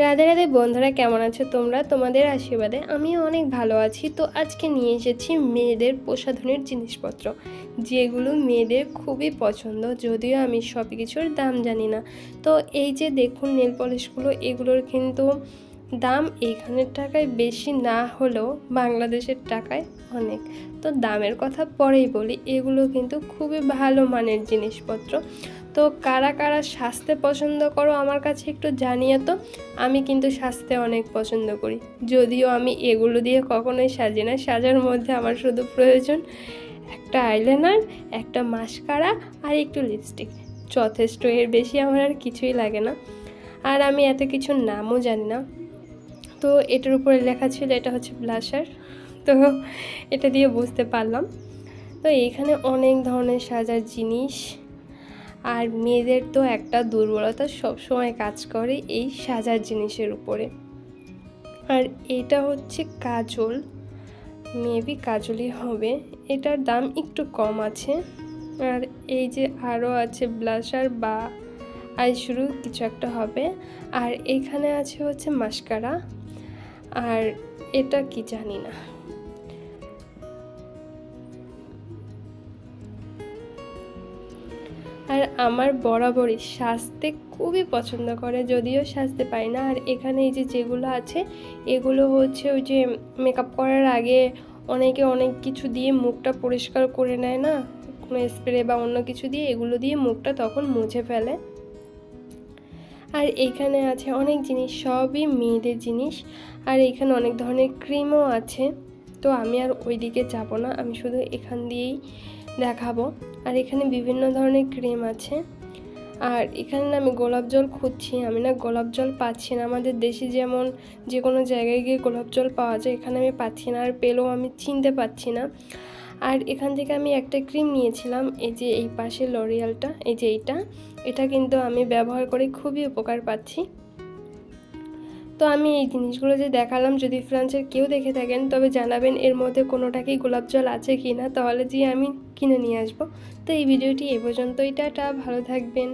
রাধে রাধে বন্ধুরা, কেমন আছো তোমরা? তোমাদের আশীর্বাদে আমি অনেক ভালো আছি। তো আজকে নিয়ে এসেছি মেয়েদের প্রসাধনের জিনিসপত্র, যেগুলো মেয়েদের খুবই পছন্দ, যদিও আমি সব কিছুর দাম জানি না। তো এই যে দেখুন নেল পলিশগুলো, এগুলোর কিন্তু দাম এইখানের টাকায় বেশি না হলেও বাংলাদেশের টাকায় অনেক। তো দামের কথা পরেই বলি, এগুলো কিন্তু খুবই ভালো মানের জিনিসপত্র। তো কারা কারা সাজতে পছন্দ করো আমার কাছে একটু জানিয়ে তো। আমি কিন্তু সাজতে অনেক পছন্দ করি, যদিও আমি এগুলো দিয়ে কখনোই সাজি না। সাজার মধ্যে আমার শুধু প্রয়োজন একটা আইলাইনার, একটা মাস্কারা আর একটু লিপস্টিক, যথেষ্ট। এর বেশি আমার আর কিছুই লাগে না। আর আমি এত কিছুর নামও জানি না। তো এটার উপরে লেখা ছিল এটা হচ্ছে ব্লাশার, তো এটা দিয়ে বুঝতে পারলাম। তো এইখানে অনেক ধরনের সাজার জিনিস। আর মেয়েদের তো একটা দুর্বলতা সবসময় কাজ করে এই সাজার জিনিসের উপরে। আর এটা হচ্ছে কাজল, মেবি কাজলই হবে। এটার দাম একটু কম আছে। আর এই যে আরও আছে ব্লাশার বা আইশ্যাডো কিছু একটা হবে। আর এখানে আছে হচ্ছে মাস্কারা, আর এটা কি জানি না। আর আমার বরাবরই সাজতে খুবই পছন্দ করে, যদিও সাজতে পারি না। আর এখানে এই যে যেগুলো আছে, এগুলো হচ্ছে ওই যে মেকআপ করার আগে অনেকে অনেক কিছু দিয়ে মুখটা পরিষ্কার করে নেয় না, কোনো স্প্রে বা অন্য কিছু দিয়ে, এগুলো দিয়ে মুখটা তখন মুছে ফেলে। আর এইখানে আছে অনেক জিনিস, সবই মেয়েদের জিনিস। আর এইখানে অনেক ধরনের ক্রিমও আছে। তো আমি আর ওই দিকে যাব না, আমি শুধু এখান দিয়েই দেখাবো। আর এখানে বিভিন্ন ধরনের ক্রিম আছে। আর এখানে না আমি গোলাপ জল খুঁজছি, আমি না গোলাপ জল পাচ্ছি না। আমাদের দেশে যেমন যে কোনো জায়গায় গিয়ে গোলাপ জল পাওয়া যায়, এখানে আমি পাচ্ছি না, আর পেলেও আমি চিনতে পারছি না। আর এখান থেকে আমি একটা ক্রিম নিয়েছিলাম, এই যে এই পাশে লরিয়ালটা, এই যে এটা কিন্তু আমি ব্যবহার করে খুবই উপকার পাচ্ছি। তো আমি এই জিনিসগুলো যে দেখালাম, যদি ফ্রান্সের কেউ দেখে থাকেন তবে জানাবেন এর মধ্যে কোনোটাকেই গোলাপ জল আছে কি না, তাহলে যে আমি কিনে নিয়ে আসবো। তো এই ভিডিওটি এ পর্যন্তই, টাটা, ভালো থাকবেন।